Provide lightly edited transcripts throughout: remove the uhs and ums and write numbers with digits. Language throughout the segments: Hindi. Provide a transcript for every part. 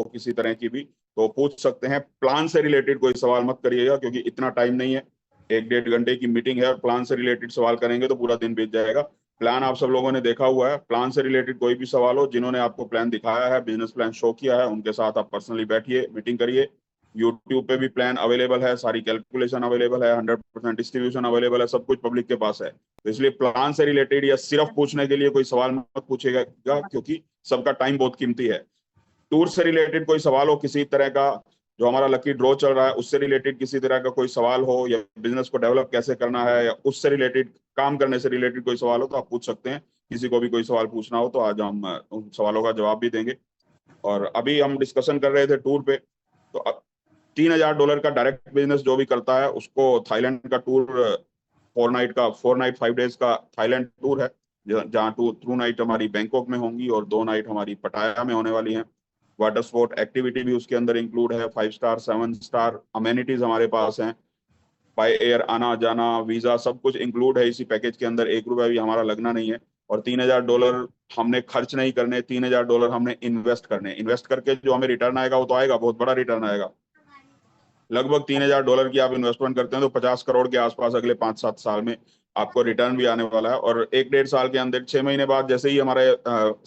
किसी तरह की भी, तो पूछ सकते हैं। प्लान से रिलेटेड कोई सवाल मत करिएगा, क्योंकि इतना टाइम नहीं है, 1-1.5 घंटे की मीटिंग है, और प्लान से रिलेटेड सवाल करेंगे तो पूरा दिन बीत जाएगा। प्लान आप सब लोगों ने देखा हुआ है। प्लान से रिलेटेड कोई भी सवाल हो, जिन्होंने आपको प्लान दिखाया है, बिजनेस प्लान शो किया है, उनके साथ आप पर्सनली बैठिए, मीटिंग करिए। यूट्यूब पे भी प्लान अवेलेबल है, सारी कैलकुलेशन अवेलेबल है, 100% डिस्ट्रीब्यूशन अवेलेबल है, सब कुछ पब्लिक के पास है। तो इसलिए प्लान से रिलेटेड या सिर्फ पूछने के लिए कोई सवाल मत पूछेगा, क्योंकि सबका टाइम बहुत कीमती है। टूर से रिलेटेड कोई सवाल हो किसी तरह का, जो हमारा लकी ड्रॉ चल रहा है उससे रिलेटेड किसी तरह का कोई सवाल हो, या बिजनेस को डेवलप कैसे करना है, या उससे रिलेटेड, काम करने से रिलेटेड कोई सवाल हो, तो आप पूछ सकते हैं। किसी को भी कोई सवाल पूछना हो तो आज हम उन सवालों का जवाब भी देंगे। और अभी हम डिस्कशन कर रहे थे टूर पे, तो $3000 का डायरेक्ट बिजनेस जो भी करता है उसको थाईलैंड का टूर, 4 नाइट का, 4 नाइट 5 डेज का थाईलैंड टूर है, जहाँ थ्रू नाइट हमारी बैंकॉक में होंगी और 2 नाइट हमारी पटाया में होने वाली हैं। वाटर स्पोर्ट एक्टिविटी भी उसके अंदर इंक्लूड है, 5 स्टार 7 स्टार अमेनिटीज हमारे पास हैं, बाय एयर आना जाना, वीजा, सब कुछ इंक्लूड है इसी पैकेज के अंदर। 1 रुपया भी हमारा लगना नहीं है। और $3000 हमने खर्च नहीं करने, $3000 हमने इन्वेस्ट करने। इन्वेस्ट करके जो हमें रिटर्न आएगा वो तो आएगा, बहुत बड़ा रिटर्न आएगा। लगभग $3000 की आप इन्वेस्टमेंट करते हैं तो 50 करोड़ के आसपास अगले 5-7 साल में आपको रिटर्न भी आने वाला है। और 1-1.5 साल के अंदर, 6 महीने बाद, जैसे ही हमारे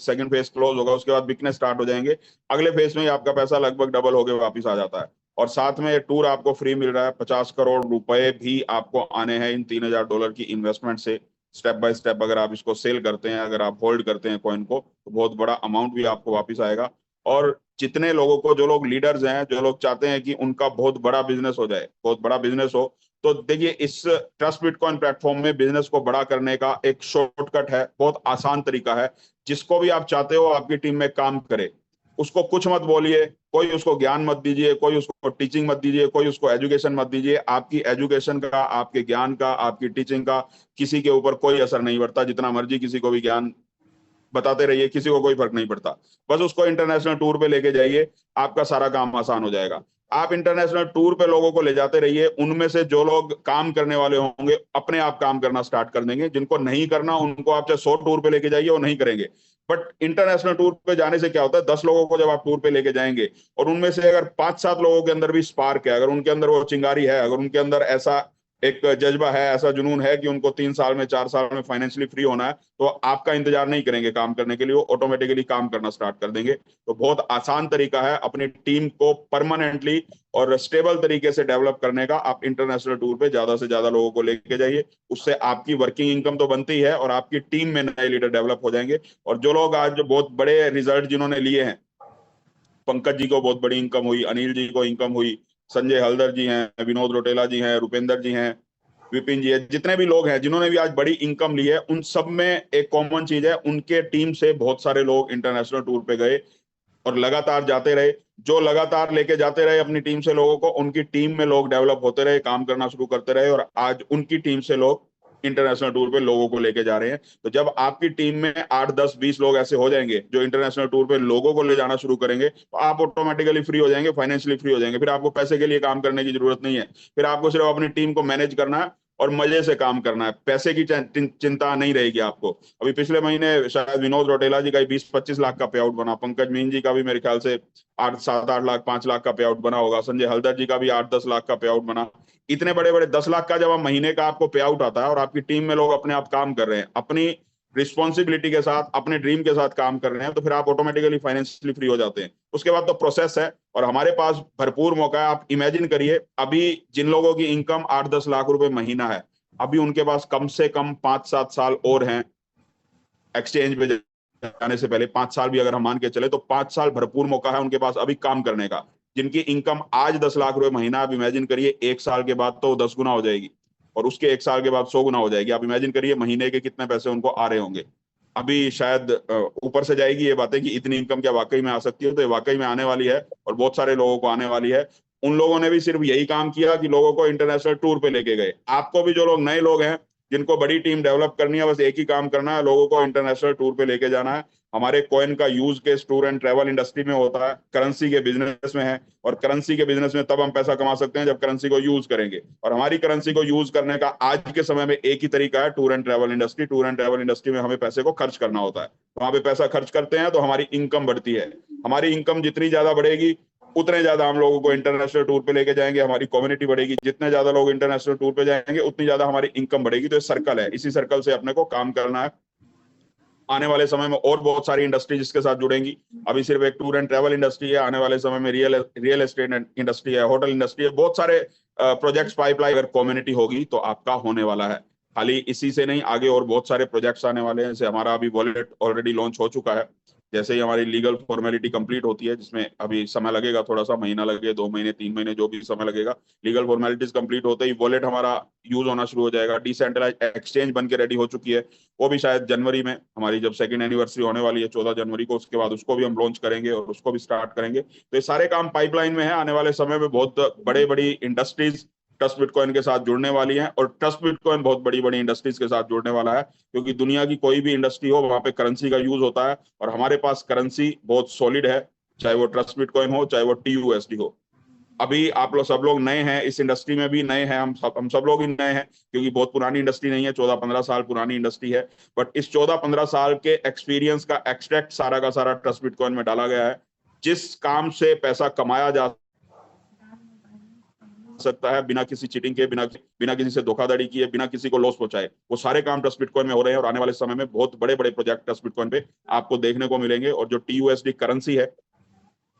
सेकंड फेज क्लोज होगा, उसके बाद बिकने स्टार्ट हो जाएंगे। अगले फेज में ही आपका पैसा लगभग डबल होकर वापिस आ जाता है। और साथ में टूर आपको फ्री मिल रहा है। 50 करोड़ रुपए भी आपको आने हैं इन $3000 की इन्वेस्टमेंट से। स्टेप बाय स्टेप अगर आप इसको सेल करते हैं, अगर आप होल्ड करते हैं कॉइन को, तो बहुत बड़ा अमाउंट भी आपको वापिस आएगा। और जितने लोगों को, जो लोग लीडर्स हैं, जो लोग चाहते हैं कि उनका बहुत बड़ा बिजनेस हो जाए, बहुत बड़ा बिजनेस हो, तो देखिए, इस ट्रस्ट बिटकॉइन प्लेटफॉर्म में बिजनेस को बड़ा करने का एक शॉर्टकट है, बहुत आसान तरीका है। जिसको भी आप चाहते हो आपकी टीम में काम करे, उसको कुछ मत बोलिए, कोई उसको ज्ञान मत दीजिए, कोई उसको टीचिंग मत दीजिए, कोई उसको एजुकेशन मत दीजिए। आपकी एजुकेशन का, आपके ज्ञान का, आपकी टीचिंग का किसी के ऊपर कोई असर नहीं पड़ता। जितना मर्जी किसी को भी ज्ञान बताते रहिए, किसी को कोई फर्क नहीं पड़ता। बस उसको इंटरनेशनल टूर पे लेके जाइए, आपका सारा काम आसान हो जाएगा। आप इंटरनेशनल टूर पे लोगों को ले जाते रहिए, उनमें से जो लोग काम करने वाले होंगे अपने आप काम करना स्टार्ट कर देंगे। जिनको नहीं करना, उनको आप चाहे 100 टूर पे लेके जाइए, वो नहीं करेंगे। बट इंटरनेशनल टूर पे जाने से क्या होता है, 10 लोगों को जब आप टूर पे लेके जाएंगे, और उनमें से अगर 5-7 लोगों के अंदर भी स्पार्क है, अगर उनके अंदर वो चिंगारी है, अगर उनके अंदर ऐसा एक जज्बा है, ऐसा जुनून है कि उनको 3 साल में, 4 साल में फाइनेंशियली फ्री होना है, तो आपका इंतजार नहीं करेंगे काम करने के लिए, वो ऑटोमेटिकली काम करना स्टार्ट कर देंगे। तो बहुत आसान तरीका है अपनी टीम को परमानेंटली और स्टेबल तरीके से डेवलप करने का। आप इंटरनेशनल टूर पे ज्यादा से ज्यादा लोगों को लेके जाइए, उससे आपकी वर्किंग इनकम तो बनती है, और आपकी टीम में नए लीडर डेवलप हो जाएंगे। और जो लोग आज जो बहुत बड़े रिजल्ट जिन्होंने लिए हैं, पंकज जी को बहुत बड़ी इनकम हुई, अनिल जी को इनकम हुई, संजय हल्दर जी हैं, विनोद रोटेला जी हैं, रुपेंद्र जी हैं, विपिन जी है, जितने भी लोग हैं जिन्होंने भी आज बड़ी इनकम ली है, उन सब में एक कॉमन चीज है, उनके टीम से बहुत सारे लोग इंटरनेशनल टूर पे गए और लगातार जाते रहे। जो लगातार लेके जाते रहे अपनी टीम से लोगों को, उनकी टीम में लोग डेवलप होते रहे, काम करना शुरू करते रहे, और आज उनकी टीम से लोग इंटरनेशनल टूर पे लोगों को लेके जा रहे हैं। तो जब आपकी टीम में 8-10-20 लोग ऐसे हो जाएंगे जो इंटरनेशनल टूर पे लोगों को ले जाना शुरू करेंगे, तो आप ऑटोमेटिकली फ्री हो जाएंगे, फाइनेंशियली फ्री हो जाएंगे। फिर आपको पैसे के लिए काम करने की जरूरत नहीं है। फिर आपको सिर्फ अपनी टीम को मैनेज करना है और मजे से काम करना है, पैसे की चिंता नहीं रहेगी आपको। अभी पिछले महीने शायद विनोद रोटेला जी का 20-25 लाख का पे आउट बना, पंकज मीन जी का भी मेरे ख्याल से 8-7-8 लाख 5 लाख का पे आउट बना होगा, संजय हल्दर जी का भी 8-10 लाख का पे आउट बना। इतने बड़े बड़े 10 लाख का जब आप महीने का आपको पे आउट आता है, और आपकी टीम में लोग अपने आप काम कर रहे हैं, अपनी रिस्पॉन्सिबिलिटी के साथ, अपने ड्रीम के साथ काम कर रहे हैं, तो फिर आप ऑटोमेटिकली फाइनेंशियली फ्री हो जाते हैं। उसके बाद तो प्रोसेस है, और हमारे पास भरपूर मौका है। आप इमेजिन करिए, अभी जिन लोगों की इनकम 8-10 लाख रुपए महीना है, अभी उनके पास कम से कम 5-7 साल और हैं एक्सचेंज पे जाने से पहले। 5 साल भी अगर हम मान के चले, तो 5 साल भरपूर मौका है उनके पास अभी काम करने का। जिनकी इनकम आज 10 लाख रुपए महीना, आप इमेजिन करिए 1 साल के बाद तो 10 गुना हो जाएगी, और उसके 1 साल के बाद 100 गुना हो जाएगी। आप इमेजिन करिए महीने के कितने पैसे उनको आ रहे होंगे। अभी शायद ऊपर से जाएगी ये बातें कि इतनी इनकम क्या वाकई में आ सकती है, तो ये वाकई में आने वाली है, और बहुत सारे लोगों को आने वाली है। उन लोगों ने भी सिर्फ यही काम किया कि लोगों को इंटरनेशनल टूर पे लेके गए। आपको भी, जो लोग नए लोग हैं, जिनको बड़ी टीम डेवलप करनी है, बस एक ही काम करना है, लोगों को इंटरनेशनल टूर पे लेके जाना है। हमारे कॉइन का use case tour and travel industry में होता है, करेंसी के बिजनेस में है। और करेंसी के बिजनेस में तब हम पैसा कमा सकते हैं जब करेंसी को यूज करेंगे। और हमारी करेंसी को यूज करने का आज के समय में एक ही तरीका है, tour and travel industry. Tour and travel industry में हमें पैसे को खर्च करना होता है। वहां पे पैसा खर्च करते हैं तो हमारी इनकम बढ़ती है। हमारी इनकम जितनी ज्यादा बढ़ेगी उतने ज्यादा हम लोगों को इंटरनेशनल टूर पे लेके जाएंगे, हमारी कम्युनिटी बढ़ेगी। जितने ज्यादा लोग इंटरनेशनल टूर पे जाएंगे उतनी ज्यादा हमारी इनकम बढ़ेगी। तो ये सर्कल है, इसी सर्कल से अपने को काम करना है। आने वाले समय में और बहुत सारी इंडस्ट्री जिसके साथ जुड़ेंगी। अभी सिर्फ एक टूर एंड ट्रैवल इंडस्ट्री है, आने वाले समय में रियल एस्टेट इंडस्ट्री है, होटल इंडस्ट्री है, बहुत सारे प्रोजेक्ट्स पाइपलाइन। अगर कम्युनिटी होगी तो आपका होने वाला है। खाली इसी से नहीं, आगे और बहुत सारे प्रोजेक्ट्स आने वाले हैं। जैसे हमारा अभी वॉलेट ऑलरेडी लॉन्च हो चुका है। जैसे ही हमारी लीगल फॉर्मेलिटी कंप्लीट होती है, जिसमें अभी समय लगेगा, थोड़ा सा महीना लगे, 2 महीने 3 महीने, जो भी समय लगेगा, लीगल फॉर्मेलिटीज कंप्लीट होते ही वॉलेट हमारा यूज होना शुरू हो जाएगा। डिसेंट्रलाइज एक्सचेंज बन के रेडी हो चुकी है, वो भी शायद जनवरी में, हमारी जब सेकंड एनिवर्सरी होने वाली है 14 जनवरी को, उसके बाद उसको भी हम लॉन्च करेंगे और उसको भी स्टार्ट करेंगे। तो ये सारे काम पाइपलाइन में है। आने वाले समय में बहुत बड़े बड़ी इंडस्ट्रीज ट्रस्ट बिटकॉइन के साथ जुड़ने वाली हैं। और ट्रस्ट बिटकॉइन बहुत बड़ी बड़ी इंडस्ट्रीज के साथ जुड़ने वाला है, क्योंकि दुनिया की कोई भी इंडस्ट्री हो वहां पे करेंसी का यूज होता है। और हमारे पास करेंसी बहुत सॉलिड है, चाहे वो ट्रस्ट बिटकॉइन हो, चाहे वो TUSD हो। अभी आप लोग सब लोग नए हैं, इस इंडस्ट्री में भी नए हैं, हम सब लोग ही नए हैं, क्योंकि बहुत पुरानी इंडस्ट्री नहीं है, 14-15 साल पुरानी इंडस्ट्री है। बट इस 14-15 साल के एक्सपीरियंस का एक्सट्रैक्ट सारा का सारा ट्रस्ट बिटकॉइन में डाला गया है। जिस काम से पैसा कमाया जा सकता है बिना किसी चीटिंग के, बिना किसी से धोखाधड़ी किए, बिना किसी को लॉस पहुंचाए, वो सारे काम ट्रस्ट बिटकॉइन में हो रहे हैं। और आने वाले समय में बहुत बड़े बड़े प्रोजेक्ट ट्रस्ट बिटकॉइन पे आपको देखने को मिलेंगे। और जो TUSD करेंसी है,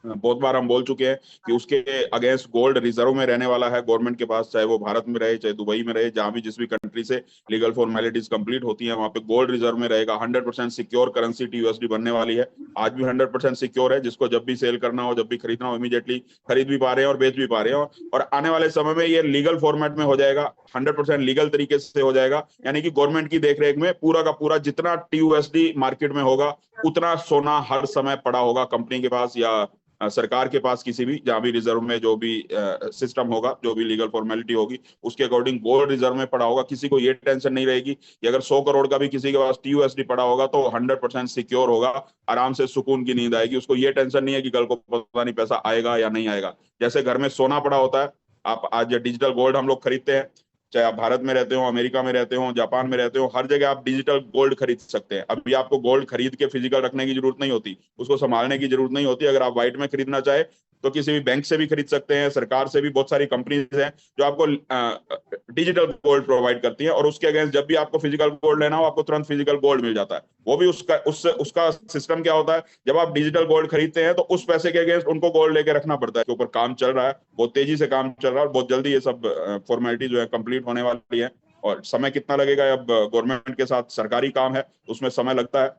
बहुत बार हम बोल चुके हैं कि उसके अगेंस्ट गोल्ड रिजर्व में रहने वाला है गवर्नमेंट के पास, चाहे वो भारत में रहे, चाहे दुबई में रहे, जहां भी जिस भी कंट्री से लीगल फॉर्मेलिटीज कंप्लीट होती है, वहां पे गोल्ड रिजर्व में रहेगा। 100% सिक्योर करेंसी TUSD बनने वाली है। आज भी 100% सिक्योर है, जिसको जब भी सेल करना हो, जब भी खरीदना हो, इमीडिएटली खरीद भी पा रहे हैं और बेच भी पा रहे हैं। और आने वाले समय में ये लीगल फॉर्मेट में हो जाएगा, 100% लीगल तरीके से हो जाएगा। यानी कि गवर्नमेंट की देखरेख में पूरा का पूरा जितना TUSD मार्केट में होगा, उतना सोना हर समय पड़ा होगा कंपनी के पास या सरकार के पास, किसी भी, जहां भी रिजर्व में जो भी सिस्टम होगा, जो भी लीगल फॉर्मेलिटी होगी, उसके अकॉर्डिंग गोल्ड रिजर्व में पड़ा होगा। किसी को ये टेंशन नहीं रहेगी कि अगर 100 करोड़ का भी किसी के पास TUSD पड़ा होगा तो 100% सिक्योर होगा, आराम से सुकून की नींद आएगी। उसको ये टेंशन नहीं है कि कल को पता नहीं पैसा आएगा या नहीं आएगा। जैसे घर में सोना पड़ा होता है, आप आज डिजिटल गोल्ड हम लोग खरीदते हैं, चाहे आप भारत में रहते हो, अमेरिका में रहते हो, जापान में रहते हो, हर जगह आप डिजिटल गोल्ड खरीद सकते हैं। अभी आपको गोल्ड खरीद के फिजिकल रखने की जरूरत नहीं होती, उसको संभालने की जरूरत नहीं होती। अगर आप व्हाइट में खरीदना चाहे तो किसी भी बैंक से भी खरीद सकते हैं, सरकार से भी बहुत सारी कंपनीज हैं जो आपको डिजिटल गोल्ड प्रोवाइड करती है। और उसके अगेंस्ट जब भी आपको फिजिकल गोल्ड लेना हो, आपको तुरंत फिजिकल गोल्ड मिल जाता है। वो भी उसका सिस्टम क्या होता है, जब आप डिजिटल गोल्ड खरीदते हैं तो उस पैसे के अगेंस्ट उनको गोल्ड लेके रखना पड़ता है। के ऊपर काम चल रहा है, बहुत तेजी से काम चल रहा है और बहुत जल्दी ये सब फॉर्मेलिटी जो है कंप्लीट होने वाली है। और समय कितना लगेगा, अब गवर्नमेंट के साथ सरकारी काम है, उसमें समय लगता है,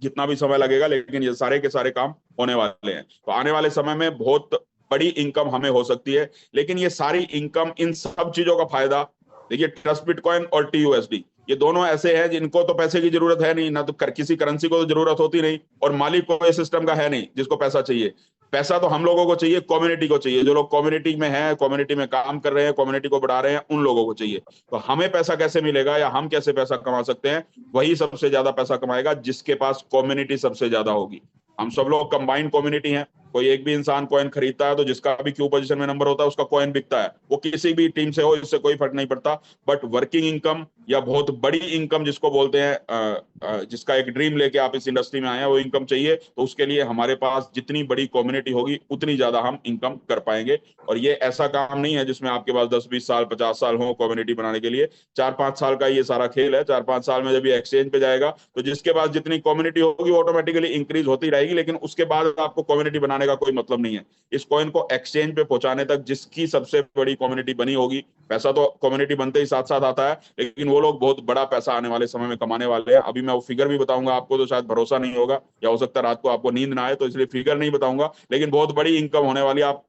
जितना भी समय लगेगा, लेकिन ये सारे के सारे काम होने वाले हैं। तो आने वाले समय में बहुत बड़ी इनकम हमें हो सकती है। लेकिन ये सारी इनकम, इन सब चीजों का फायदा, देखिए ट्रस्ट बिटकॉइन और TUSD, ये दोनों ऐसे हैं जिनको तो पैसे की जरूरत है नहीं, ना तो किसी करेंसी को तो जरूरत होती नहीं, और मालिक को इस सिस्टम का है नहीं जिसको पैसा चाहिए। पैसा तो हम लोगों को चाहिए, कम्युनिटी को चाहिए। जो लोग कम्युनिटी में हैं, कम्युनिटी में काम कर रहे हैं, कम्युनिटी को बढ़ा रहे हैं, उन लोगों को चाहिए। तो हमें पैसा कैसे मिलेगा या हम कैसे पैसा कमा सकते हैं, वही सबसे ज्यादा पैसा कमाएगा जिसके पास कम्युनिटी सबसे ज्यादा होगी। हम सब लोग कंबाइंड कम्युनिटी हैं। कोई एक भी इंसान कॉइन खरीदता है तो जिसका भी क्यू पोजीशन में नंबर होता है उसका कॉइन बिकता है, वो किसी भी टीम से हो, इससे कोई फर्क नहीं पड़ता। बट वर्किंग इनकम या बहुत बड़ी इनकम जिसको बोलते हैं, जिसका एक ड्रीम लेके आप इस इंडस्ट्री में आए हैं, वो इनकम चाहिए, तो उसके लिए हमारे पास जितनी बड़ी कम्युनिटी होगी उतनी ज्यादा हम इनकम कर पाएंगे। और ये ऐसा काम नहीं है जिसमें आपके पास 10-20 साल 50 साल हो कम्युनिटी बनाने के लिए। 4-5 साल का ये सारा खेल है। 4-5 साल में जब ये एक्सचेंज पे जाएगा तो जिसके पास जितनी कम्युनिटी होगी ऑटोमेटिकली इंक्रीज होती रहेगी, लेकिन उसके बाद आपको कम्युनिटी बनाने का कोई मतलब नहीं है। इस कॉइन को एक्सचेंज पे पहुंचाने तक जिसकी सबसे बड़ी कम्युनिटी बनी होगी, पैसा तो कम्युनिटी बनते ही साथ साथ आता है, लेकिन वो लोग बहुत बड़ा पैसा आने वाले समय में कमाने वाले हैं। अभी मैं वो फिगर भी बताऊंगा आपको तो शायद भरोसा नहीं होगा, या हो सकता है रात को आपको नींद ना आए, तो इसलिए फिगर नहीं बताऊंगा, लेकिन बहुत बड़ी इनकम होने वाली है। आप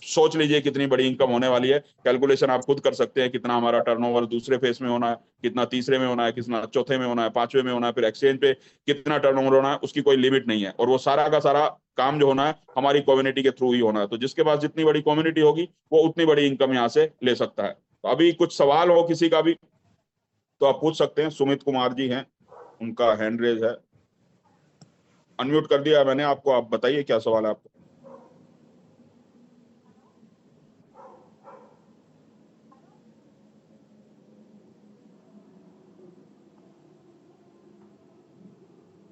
सोच लीजिए कितनी बड़ी इनकम होने वाली है। कैलकुलेशन आप खुद कर सकते हैं, कितना हमारा टर्नओवर दूसरे फेज में होना है, कितना तीसरे में होना है, कितना चौथे में होना है, पांचवे में होना है, फिर एक्सचेंज पे कितना टर्नओवर होना है, उसकी कोई लिमिट नहीं है। और वो सारा का सारा काम जो होना है हमारी कम्युनिटी के थ्रू ही होना है। तो जिसके पास जितनी बड़ी कम्युनिटी होगी वो उतनी बड़ी इनकम यहाँ से ले सकता है। तो अभी कुछ सवाल हो किसी का भी तो आप पूछ सकते हैं। सुमित कुमार जी हैं, उनका हैंड रेज है। अनम्यूट कर दिया है मैंने आपको, आप बताइए क्या सवाल है आपको।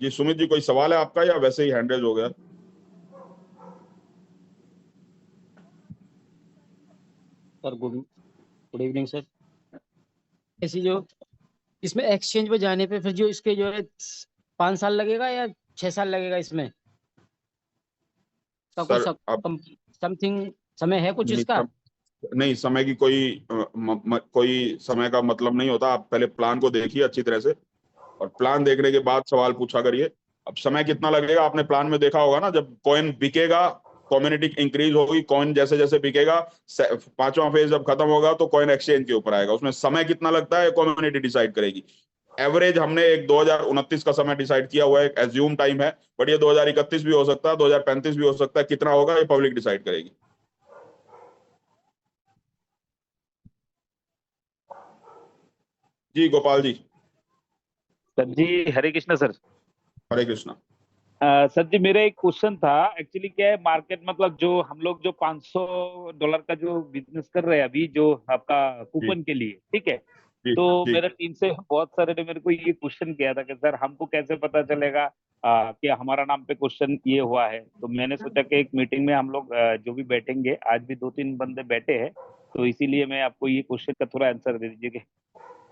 जी सुमित जी, कोई सवाल है आपका या वैसे ही हैंड रेज हो गया? Sir good good evening sir. ऐसी जो इसमें एक्सचेंज पे जाने पे फिर जो इसके जो है 5 साल लगेगा या 6 साल लगेगा इसमें का कुछ सर अब समथिंग समय है कुछ नहीं, इसका? नहीं समय की कोई समय का मतलब नहीं होता। आप पहले प्लान को देखिए अच्छी तरह से, और प्लान देखने के बाद सवाल पूछा करिए। अब समय कितना लगेगा आपने प्लान में देखा होगा ना, जब कॉइन बिकेगा कम्युनिटी इंक्रीज होगी, कॉइन जैसे जैसे बिकेगा, पांचवा फेज जब खत्म होगा तो कॉइन एक्सचेंज के ऊपर आएगा। उसमें समय कितना लगता है कम्युनिटी डिसाइड करेगी। एवरेज हमने एक 2029 का समय डिसाइड किया हुआ है, एक एज्यूम टाइम है, बट ये 2031 भी हो सकता है, 2035 भी हो सकता है। कितना होगा ये पब्लिक डिसाइड करेगी। जी गोपाल जी। सर जी हरे कृष्णा सर। हरे कृष्णा। सर जी मेरा एक क्वेश्चन था। एक्चुअली क्या है मार्केट मतलब जो हम लोग जो $500 का जो बिजनेस कर रहे हैं अभी जो आपका जी कूपन के लिए, ठीक है। जी तो जी। मेरा टीम से बहुत सारे ने मेरे को ये क्वेश्चन किया था कि सर हमको कैसे पता चलेगा कि हमारा नाम पे क्वेश्चन ये हुआ है। तो मैंने सोचा कि एक मीटिंग में हम लोग जो भी बैठेंगे, आज भी 2-3 बंदे बैठे हैं, तो इसीलिए मैं आपको ये क्वेश्चन का थोड़ा आंसर दे दीजिए।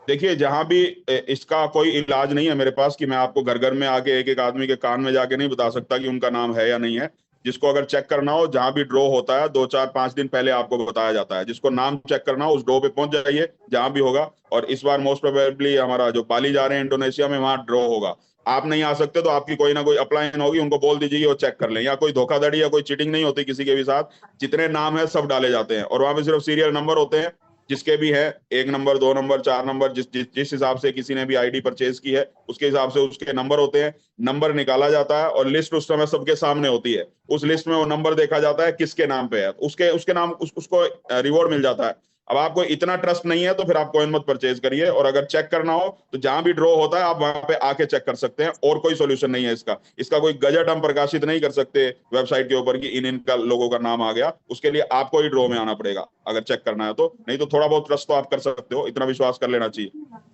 देखिए जहां भी इसका कोई इलाज नहीं है मेरे पास कि मैं आपको घर घर में आके एक एक आदमी के कान में जाके नहीं बता सकता कि उनका नाम है या नहीं है। जिसको अगर चेक करना हो, जहां भी ड्रॉ होता है 2-4-5 दिन पहले आपको बताया जाता है। जिसको नाम चेक करना हो उस ड्रॉ पे पहुंच जाइए जहां भी होगा। और इस बार मोस्ट प्रोबेबली हमारा जो बाली जा रहे हैं इंडोनेशिया में, वहां ड्रॉ होगा। आप नहीं आ सकते तो आपकी कोई ना कोई अपलाइन होगी, उनको बोल दीजिए वो चेक कर लें। या कोई धोखाधड़ी या कोई चीटिंग नहीं होती किसी के भी साथ। जितने नाम है सब डाले जाते हैं, और वहां पे सिर्फ सीरियल नंबर होते हैं। जिसके भी है 1 नंबर 2 नंबर 4 नंबर, जिस हिसाब से किसी ने भी आईडी परचेज की है उसके हिसाब से उसके नंबर होते हैं। नंबर निकाला जाता है और लिस्ट उस समय सबके सामने होती है। उस लिस्ट में वो नंबर देखा जाता है किसके नाम पे है, उसके उसके नाम उसको रिवॉर्ड मिल जाता है। अब आपको इतना ट्रस्ट नहीं है तो फिर आप कॉइन मत परचेज करिए। और अगर चेक करना हो तो जहां भी ड्रॉ होता है आप वहां पे आके चेक कर सकते हैं, और कोई सोल्यूशन नहीं है इसका। इसका कोई गजट हम प्रकाशित नहीं कर सकते वेबसाइट के ऊपर कि इन इनका लोगों का नाम आ गया। उसके लिए आपको ही ड्रॉ में आना पड़ेगा अगर चेक करना है तो। नहीं तो थोड़ा बहुत ट्रस्ट तो आप कर सकते हो, इतना विश्वास कर लेना चाहिए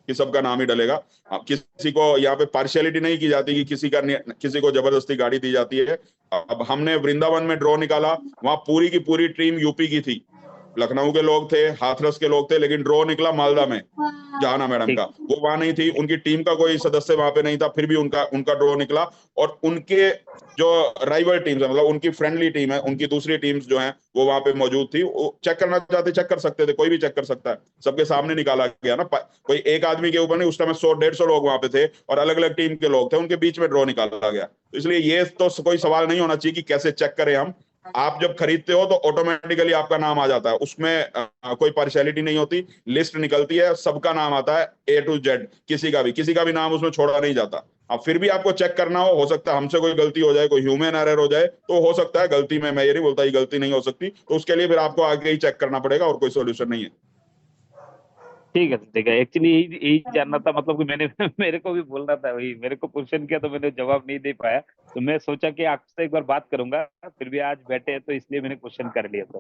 कि सबका नाम ही डलेगा। किसी को यहाँ पे पार्शियलिटी नहीं की जाती कि किसी को जबरदस्ती गाड़ी दी जाती है। अब हमने वृंदावन में ड्रॉ निकाला, वहां पूरी की पूरी टीम यूपी की थी। लखनऊ के लोग थे, हाथरस के लोग थे, लेकिन ड्रॉ निकला मालदा में जहाना मैडम का। ठीक। वो वहां नहीं थी, उनकी टीम का कोई सदस्य वहां पे नहीं था, फिर भी उनका उनका ड्रॉ निकला। और उनके जो राइवल टीम्स है, मतलब उनकी फ्रेंडली टीम है, उनकी दूसरी टीम्स जो हैं वो वहां पे मौजूद थी। वो चेक करना चाहते चेक कर सकते थे, कोई भी चेक कर सकता है। सबके सामने निकाला गया ना, कोई एक आदमी के ऊपर नहीं। उस टाइम 100-150 लोग वहां पे थे और अलग अलग टीम के लोग थे, उनके बीच में ड्रॉ निकाला गया। तो इसलिए ये तो कोई सवाल नहीं होना चाहिए कि कैसे चेक करें हम। आप जब खरीदते हो तो ऑटोमेटिकली आपका नाम आ जाता है उसमें, कोई पार्शियलिटी नहीं होती। लिस्ट निकलती है, सबका नाम आता है A to Z, किसी का भी नाम उसमें छोड़ा नहीं जाता। अब फिर भी आपको चेक करना हो सकता है हमसे कोई गलती हो जाए, कोई ह्यूमन एरर हो जाए, तो हो सकता है गलती में, मैं ये नहीं बोलता ये गलती नहीं हो सकती, तो उसके लिए फिर आपको आगे ही चेक करना पड़ेगा, और कोई सोल्यूशन नहीं है। ठीक है ठीक है। एक्चुअली यही यही जानना था, मतलब कि मैंने मेरे को भी बोलना था, वही मेरे को क्वेश्चन किया तो मैंने जवाब नहीं दे पाया। तो मैं सोचा कि आपसे एक बार बात करूंगा, फिर भी आज बैठे हैं तो इसलिए मैंने क्वेश्चन कर लिया सर।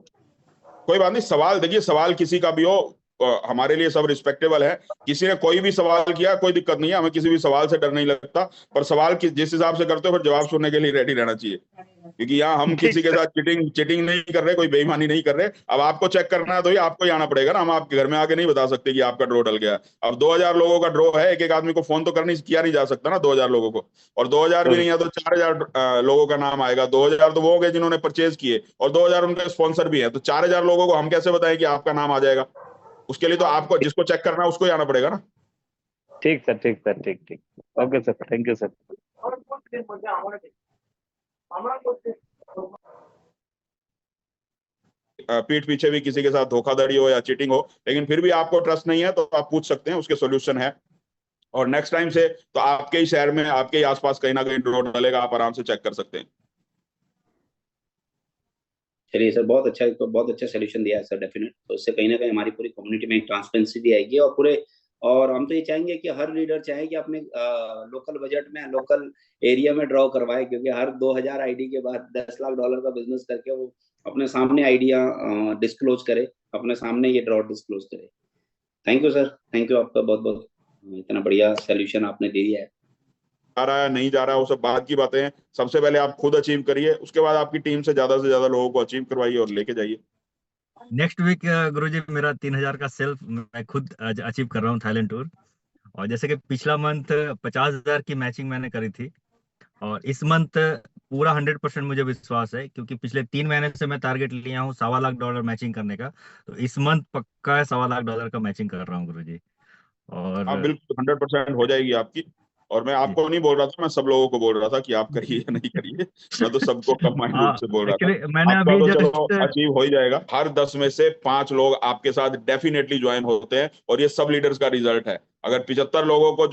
कोई बात नहीं, सवाल देखिए, सवाल किसी का भी हो, हमारे लिए सब रिस्पेक्टेबल है। किसी ने कोई भी सवाल किया कोई दिक्कत नहीं है, हमें किसी भी सवाल से डर नहीं लगता। पर सवाल जिस हिसाब से करते हो फिर जवाब सुनने के लिए रेडी रहना चाहिए। क्योंकि यहाँ हम ठीक किसी के सर। साथ चीटिंग चीटिंग नहीं कर रहे, कोई बेईमानी नहीं कर रहे। अब आपको चेक करना है तो ये आपको ही आना पड़ेगा ना, हम आपके घर में आके नहीं बता सकते कि आपका ड्रॉ डल गया। अब 2000 लोगों का ड्रॉ है, एक एक आदमी को फोन तो करनी किया नहीं जा सकता ना 2000 लोगों को। और 2000 भी नहीं है तो 4000 लोगों का नाम आएगा। 2000 तो वो हो गए जिन्होंने परचेज किए, और 2000 उनके स्पॉन्सर भी है, तो 4000 लोगों को हम कैसे बताएं कि आपका नाम आ जाएगा। उसके लिए तो आपको जिसको चेक करना है उसको ही आना पड़ेगा ना। ठीक सर ठीक सर ठीक ठीक। Okay sir, thank you sir. पीठ पीछे भी किसी के साथ धोखाधड़ी हो या चीटिंग हो, लेकिन फिर भी आपको ट्रस्ट नहीं है तो आप पूछ सकते हैं, उसके सोल्यूशन है। और नेक्स्ट टाइम से तो आपके ही शहर में, आपके ही आसपास कहीं ना कहीं ड्रॉ डलेगा, आप आराम से चेक कर सकते हैं। चलिए सर, बहुत अच्छा सोल्यूशन दिया है सर। डेफिनेट तो इससे कहीं ना कहीं हमारी पूरी कम्युनिटी में एक ट्रांसपेरेंसी भी आएगी और पूरे और हम तो ये चाहेंगे कि हर लीडर चाहे कि अपने लोकल बजट में, लोकल एरिया में ड्रॉ करवाए, क्योंकि हर 2000 आईडी के बाद $10 लाख का बिजनेस करके वो अपने सामने आइडिया डिस्क्लोज करे, अपने सामने ये ड्रॉ डिस्क्लोज करे। Thank you sir, thank you आपका बहुत बहुत, इतना बढ़िया सोल्यूशन आपने दे दिया है। जा रहा है नहीं जा रहा है वो सब बाद की बातें हैं। सबसे पहले आप खुद अचीव करिए, उसके बाद आपकी टीम से ज्यादा लोगों को अचीव करवाइए और लेके जाइए। नेक्स्ट वीक गुरुजी मेरा 3000 का सेल्फ मैं खुद अचीव कर रहा हूँ थाईलैंड टूर। और जैसे कि पिछला मंथ 50,000 की मैचिंग मैंने करी थी, और इस मंथ पूरा 100% मुझे विश्वास है, क्योंकि पिछले 3 महीने से मैं टारगेट लिया हूँ $2.25 मैचिंग करने का। तो इस मंथ पक्का $2.25 का मैचिंग कर रहा हूँ गुरुजी। हाँ और बिल्कुल 100% हो जाएगी आपकी। और मैं आपको नहीं बोल रहा था, मैं सब लोगों को बोल रहा था कि आप करिए या नहीं करिए। मैं तो सबको कंबाइंड रूप से बोल रहा था। एक्चुअली मैंने आपका अभी तो चलो जस्ट अचीव हो ही जाएगा। हर 10 में से 5 लोग आपके साथ डेफिनेटली ज्वाइन होते हैं, और ये सब लीडर्स का रिजल्ट है। अगर 75 लोगों को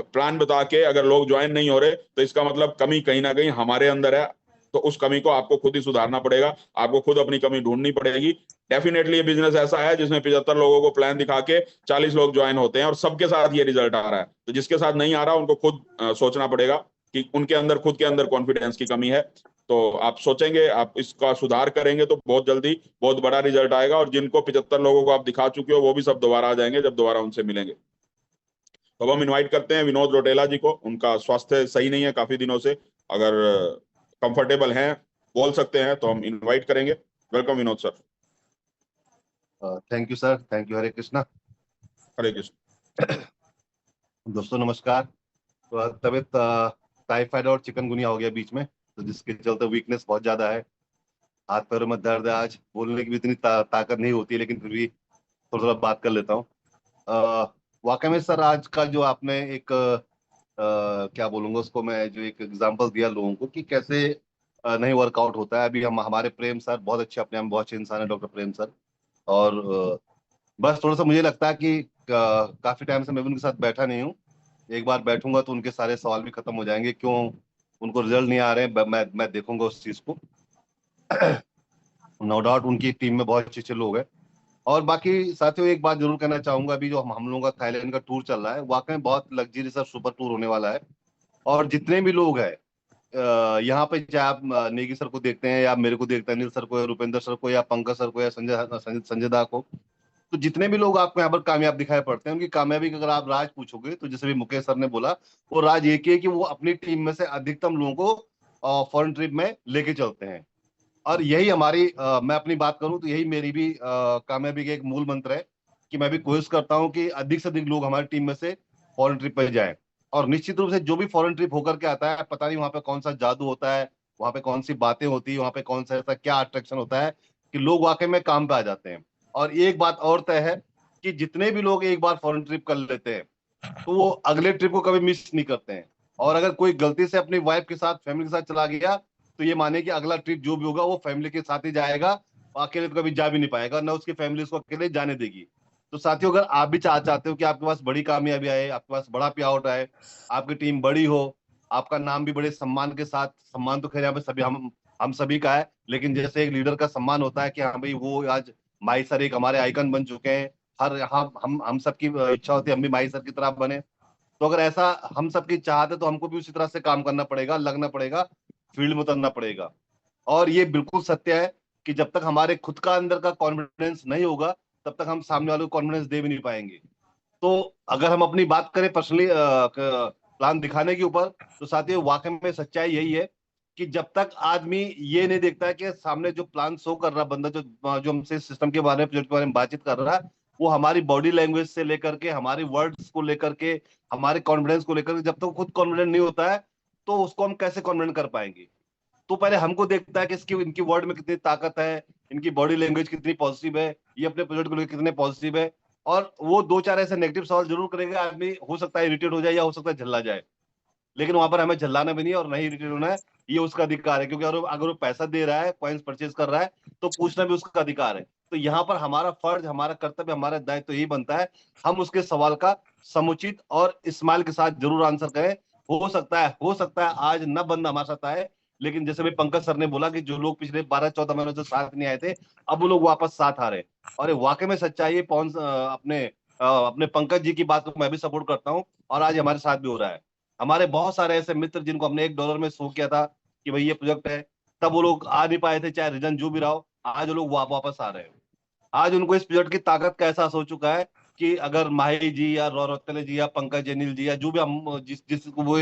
प्लान बता के अगर लोग ज्वाइन नहीं हो रहे, तो इसका मतलब कमी कहीं ना कहीं हमारे अंदर है। तो उस कमी को आपको खुद ही सुधारना पड़ेगा, आपको खुद अपनी कमी ढूंढनी पड़ेगी। डेफिनेटली ये बिजनेस ऐसा है जिसमें 75 लोगों को प्लान दिखा के 40 लोग ज्वाइन होते हैं, और सबके साथ ये रिजल्ट आ रहा है। तो जिसके साथ नहीं आ रहा उनको खुद सोचना पड़ेगा कि उनके अंदर खुद के अंदर कॉन्फिडेंस की कमी है। तो आप सोचेंगे, आप इसका सुधार करेंगे तो बहुत जल्दी बहुत बड़ा रिजल्ट आएगा। और जिनको 75 लोगों को आप दिखा चुके हो वो भी सब दोबारा आ जाएंगे जब दोबारा उनसे मिलेंगे। तो अब हम इनवाइट करते हैं विनोद रोटेला जी को। उनका स्वास्थ्य सही नहीं है काफी दिनों से, अगर कंफर्टेबल हैं बोल सकते हैं तो हम इनवाइट करेंगे। Welcome Vinod sir. Thank you sir, thank you. Hare Krishna. Hare Krishna. दोस्तों नमस्कार। तो तबीयत टाइफाइड और चिकनगुनिया हो गया बीच में, तो जिसके चलते वीकनेस बहुत ज्यादा है, हाथ पैरों में दर्द है। आज बोलने की भी इतनी ताकत नहीं होती, लेकिन फिर भी थोड़ा थोड़ा बात कर लेता हूँ। वाकई में सर आज का जो आपने एक क्या बोलूंगा उसको मैं, जो एक एग्जांपल दिया लोगों को कि कैसे नहीं वर्कआउट होता है। अभी हम हमारे प्रेम सर बहुत अच्छे, अपने आप बहुत अच्छे इंसान है, डॉक्टर प्रेम सर। और बस थोड़ा सा मुझे लगता है कि काफी टाइम से मैं भी उनके साथ बैठा नहीं हूँ। एक बार बैठूंगा तो उनके सारे सवाल भी खत्म हो जाएंगे, क्यों उनको रिजल्ट नहीं आ रहे हैं। मैं देखूंगा उस चीज को। नो डाउट उनकी टीम में बहुत अच्छे अच्छे लोग हैं। और बाकी साथियों एक बात जरूर कहना चाहूंगा, अभी जो हम लोगों का थाईलैंड का टूर चल रहा है, वाकई में बहुत लग्जरी सर सुपर टूर होने वाला है। और जितने भी लोग हैं यहाँ पे, चाहे आप नेगी सर को देखते हैं या मेरे को देखते हैं, अनिल सर को या रुपेंद्र सर को या पंकज सर को या संजय दा को, तो जितने भी लोग आपको यहाँ पर कामयाब दिखाई पड़ते हैं, उनकी कामयाबी का अगर आप राज पूछोगे तो जैसे भी मुकेश सर ने बोला, वो राज एक ही है कि वो अपनी टीम में से अधिकतम लोगों को फॉरेन ट्रिप में लेके चलते हैं। और यही हमारी मैं अपनी बात करूं तो यही मेरी भी कामयाबी का एक मूल मंत्र है कि मैं भी कोशिश करता हूं कि अधिक से अधिक लोग हमारी टीम में से फॉरेन ट्रिप पर जाएं। और निश्चित रूप से जो भी फॉरेन ट्रिप होकर के आता है, पता नहीं वहां पे कौन सा जादू होता है, वहां पे कौन सी बातें होती है, वहां पे कौन सा ऐसा क्या अट्रैक्शन होता है कि लोग वाकई में काम पे आ जाते हैं। और एक बात और तय है कि जितने भी लोग एक बार फॉरेन ट्रिप कर लेते हैं तो वो अगले ट्रिप को कभी मिस नहीं करते हैं। और अगर कोई गलती से अपनी वाइफ के साथ, फैमिली के साथ चला गया, तो ये माने कि अगला ट्रिप जो भी होगा वो फैमिली के साथ ही जाएगा, अकेले तो कभी जा भी नहीं पाएगा, ना उसकी फैमिली उसको अकेले जाने देगी। तो साथियों अगर आप भी चाहते हो कि आपके पास बड़ी कामयाबी आए, आपके पास बड़ा पे आउट आए, आपकी टीम बड़ी हो, आपका नाम भी बड़े सम्मान के साथ, सम्मान तो खैर यहाँ पे सभी हम सभी का है, लेकिन जैसे एक लीडर का सम्मान होता है कि हाँ भाई वो आज माई सर एक हमारे आइकन बन चुके हैं, हर हम सबकी इच्छा होती है हम भी माई सर की तरह बने। तो अगर ऐसा हम सबकी चाहत है तो हमको भी उसी तरह से काम करना पड़ेगा, लगना पड़ेगा, फील्ड में उतरना पड़ेगा। और ये बिल्कुल सत्य है कि जब तक हमारे खुद का अंदर का कॉन्फिडेंस नहीं होगा, तब तक हम सामने वाले को कॉन्फिडेंस दे भी नहीं पाएंगे। तो अगर हम अपनी बात करें पर्सनली प्लान दिखाने के ऊपर, तो साथियों वाकई में सच्चाई यही है कि जब तक आदमी ये नहीं देखता है कि सामने जो प्लान शो कर रहा बंदा, जो हमसे सिस्टम के बारे में, प्रोजेक्ट के बारे में बातचीत कर रहा है, वो हमारी बॉडी लैंग्वेज से लेकर के, हमारी वर्ड्स को लेकर के, हमारे कॉन्फिडेंस को लेकर के, जब तक खुद कॉन्फिडेंट नहीं होता है तो उसको हम कैसे कॉन्फिडेंट कर पाएंगे। तो पहले हमको देखता है कि इसकी इनकी वर्ड में कितनी ताकत है, इनकी बॉडी लैंग्वेज कितनी पॉजिटिव है, ये अपने प्रोजेक्ट को लेकर कितने पॉजिटिव है। और वो दो चार ऐसे नेगेटिव सवाल जरूर करेंगे, आदमी हो सकता है इरिटेट हो जाए या हो सकता है झल्ला जाए, लेकिन वहां पर हमें झल्लाना भी नहीं और नहीं इरिटेट होना है, ये उसका अधिकार है। क्योंकि अगर वो पैसा दे रहा है, कॉइन्स परचेज कर रहा है, तो पूछना भी उसका अधिकार है। तो यहाँ पर हमारा फर्ज, हमारा कर्तव्य, हमारा दायित्व यही बनता है, हम उसके सवाल का समुचित और स्माइल के साथ जरूर आंसर करें। हो सकता है आज न बंदा हमारे साथ आए, लेकिन जैसे भी पंकज सर ने बोला कि जो लोग पिछले 12-14 महीनों से साथ नहीं आए थे, अब वो लोग वापस साथ आ रहे हैं। और ये वाकई में सच्चाई है। अपने अपने पंकज जी की बात को मैं भी सपोर्ट करता हूँ, और आज हमारे साथ भी हो रहा है। हमारे बहुत सारे ऐसे मित्र जिनको हमने $1 में शो किया था कि भाई ये प्रोजेक्ट है, तब वो लोग आ नहीं पाए थे, चाहे रीजन जो भी रहा हो, आज वो लोग वापस आ रहे हैं। आज उनको इस प्रोजेक्ट की ताकत का एहसास हो चुका है कि अगर माही जी या रौरत्तले जी या पंकज अनिल जी या जो भी हम जिसको वो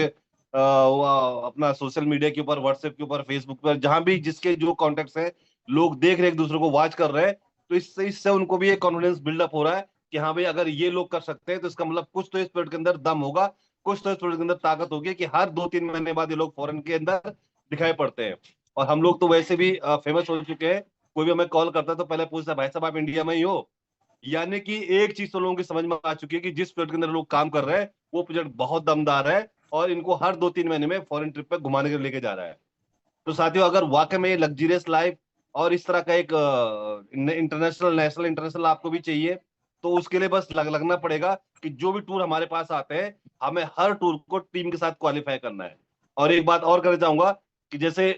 अपना सोशल मीडिया के ऊपर, व्हाट्सएप के ऊपर, फेसबुक पर, जहां भी जिसके जो कॉन्टेक्ट्स हैं, लोग देख रहे हैं, एक दूसरे को वॉच कर रहे हैं, तो इससे उनको भी एक कॉन्फिडेंस बिल्डअप हो रहा है कि हाँ भाई अगर ये लोग कर सकते हैं तो इसका मतलब कुछ तो इस प्रोजेक्ट के अंदर दम होगा, कुछ तो इस प्रोजेक्ट के अंदर ताकत होगी कि हर 2-3 महीने बाद ये लोग फॉरेन के अंदर दिखाई पड़ते हैं। और हम लोग तो वैसे भी फेमस हो चुके हैं। कोई भी हमें कॉल करता है तो पहले पूछता है, भाई साहब आप इंडिया में ही हो? यानी कि एक चीज तो लोगों की समझ में आ चुकी है कि जिस प्रोजेक्ट के अंदर लोग काम कर रहे हैं वो प्रोजेक्ट बहुत दमदार है, और इनको हर 2-3 महीने में फॉरेन ट्रिप पे घुमाने के लिए लेके जा रहा है। तो साथियों, अगर वाकई में लग्जरियस लाइफ और इस तरह का एक इंटरनेशनल, नेशनल इंटरनेशनल आपको भी चाहिए, तो उसके लिए बस लगना पड़ेगा कि जो भी टूर हमारे पास आते हैं, हमें हर टूर को टीम के साथ क्वालिफाई करना है। और एक बात और करना चाहूंगा कि जैसे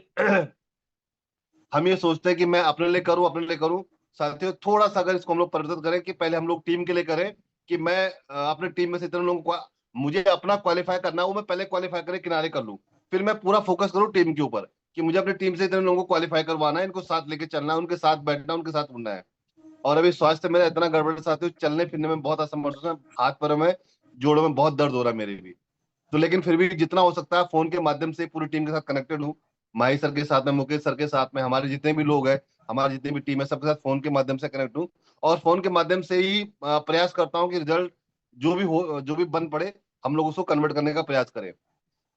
हम ये सोचते हैं कि मैं अपने लिए करूं, अपने लिए करूं, साथियों थोड़ा सा अगर इसको हम लोग परिवर्तित करें कि पहले हम लोग टीम के लिए करें, कि मैं अपने टीम में से इतने लोगों को, मुझे अपना क्वालिफाई करना है, वो मैं पहले क्वालिफाई करके किनारे कर लूं, फिर मैं पूरा फोकस करूं टीम के ऊपर कि मुझे अपनी टीम से इतने लोगों को क्वालिफाई करवाना है, इनको साथ लेके चलना है, उनके साथ बैठना है, उनके साथ उड़ना है। और अभी स्वास्थ्य मेरा इतना गड़बड़ है साथियों, चलने फिरने में बहुत असमर्थ हूं, हाथ पैरों में, जोड़ों में बहुत दर्द हो रहा है मेरे भी। तो लेकिन फिर भी जितना हो सकता है फोन के माध्यम से पूरी टीम के साथ कनेक्टेड हूँ। माही सर के साथ में, मुकेश सर के साथ में, हमारे जितने भी लोग हैं, हमारी जितनी भी टीम है, सबके साथ फोन के माध्यम से कनेक्ट हूँ। और फोन के माध्यम से ही प्रयास करता हूँ कि रिजल्ट जो भी हो, जो भी बन पड़े, हम लोग उसको कन्वर्ट करने का प्रयास करें।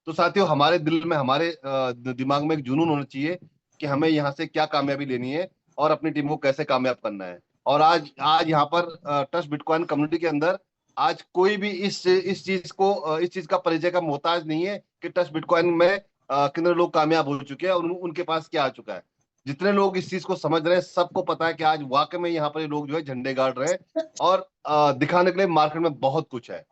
तो साथियों, हमारे दिल में, हमारे दिमाग में एक जुनून होना चाहिए कि हमें यहाँ से क्या कामयाबी लेनी है और अपनी टीम को कैसे कामयाब करना है। और आज आज यहाँ पर ट्रस्ट बिटकॉइन कम्युनिटी के अंदर आज कोई भी इस चीज को, इस चीज का परिचय का मोहताज नहीं है कि ट्रस्ट बिटकॉइन में कितने लोग कामयाब हो चुके हैं और उनके पास क्या आ चुका है। जितने लोग इस चीज को समझ रहे हैं, सबको पता है कि आज वाकई में यहाँ पर ये लोग जो है झंडे गाड़ रहे हैं, और दिखाने के लिए मार्केट में बहुत कुछ है।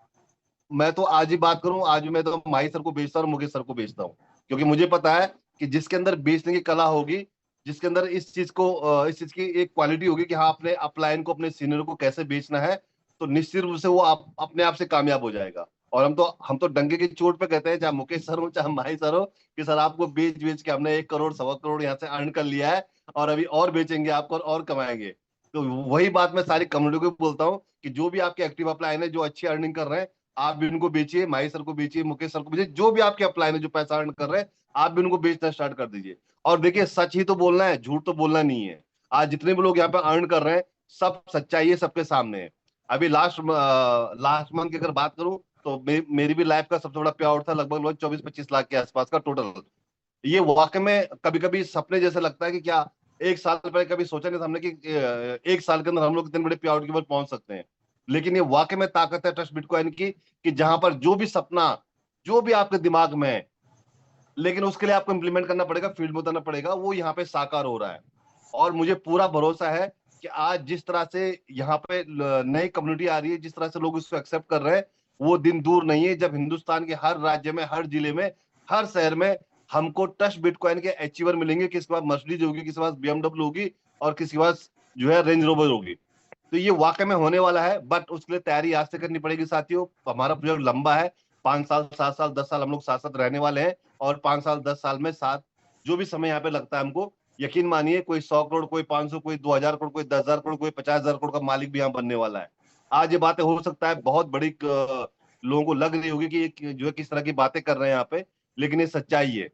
मैं तो आज ही बात करूं, आज मैं तो माही सर को बेचता हूँ और मुकेश सर को बेचता हूँ, क्योंकि मुझे पता है कि जिसके अंदर बेचने की कला होगी, जिसके अंदर इस चीज की एक क्वालिटी होगी कि हाँ अपने अपलाइन को, अपने सीनियर को कैसे बेचना है, तो निश्चित रूप से वो अपने आप से कामयाब हो जाएगा। और हम तो डंके की चोट पे कहते हैं, चाहे मुकेश सर हो चाहे माही सर हो, कि सर आपको बेच बेच के हमने 1 करोड़ 1.25 करोड़ यहाँ से अर्न कर लिया है, और अभी और बेचेंगे आपको और कमाएंगे। तो वही बात मैं सारी कम्युनिटी को बोलता हूँ कि जो भी आपके एक्टिव अपलाइन है, जो अच्छी अर्निंग कर रहे हैं, आप भी उनको बेचिए, माही सर को बेचिए, मुकेश सर को बेचिए, जो भी आपके अपलाइन है जो पैसा अर्न कर रहे हैं, आप भी उनको बेचना स्टार्ट कर दीजिए। और देखिए, सच ही तो बोलना है, झूठ तो बोलना नहीं है। आज जितने भी लोग यहाँ पे अर्न कर रहे हैं, सब सच्चाई है, सबके सामने है। अभी लास्ट मंथ की अगर बात करूं, तो मेरी भी लाइफ का सबसे बड़ा पे आउट था, लगभग 24-25 लाख के आसपास का टोटल। ये वाकई में कभी कभी सपने जैसे लगता है कि क्या 1 साल पहले कभी सोचा नहीं था हमने कि 1 साल के अंदर हम लोग इतने बड़े पे आउट के ऊपर पहुंच सकते हैं। लेकिन ये वाकई में ताकत है ट्रस्ट बिटकॉइन की, कि जहां पर जो भी सपना, जो भी आपके दिमाग में है, लेकिन उसके लिए आपको इंप्लीमेंट करना पड़ेगा, फील्ड में उतरना पड़ेगा, वो यहाँ पे साकार हो रहा है। और मुझे पूरा भरोसा है कि आज जिस तरह से यहाँ पे नई कम्युनिटी आ रही है, जिस तरह से लोग इसको एक्सेप्ट कर रहे हैं, वो दिन दूर नहीं है जब हिंदुस्तान के हर राज्य में, हर जिले में, हर शहर में हमको ट्रस्ट बिटकॉइन के अचीवर मिलेंगे। किसके पास मर्सिडीज होगी, किसी के पास BMW होगी, और किसी के पास जो है रेंज रोवर होगी। तो ये वाकई में होने वाला है, बट उसके लिए तैयारी आज से करनी पड़ेगी साथियों। हमारा प्रोजेक्ट लंबा है, 5 साल 7 साल 10 साल हम लोग साथ साथ रहने वाले हैं, और 5 साल 10 साल में साथ जो भी समय यहाँ पे लगता है हमको, यकीन मानिए, कोई 100 करोड़, कोई 500, कोई 2000 करोड़, कोई 10,000 करोड़, कोई 50,000 करोड़ का मालिक भी यहाँ बनने वाला है। आज ये बातें हो सकता है बहुत बड़ी लोगों को लग रही होगी कि जो है किस तरह की बातें कर रहे हैं यहाँ पे, लेकिन ये सच्चाई है।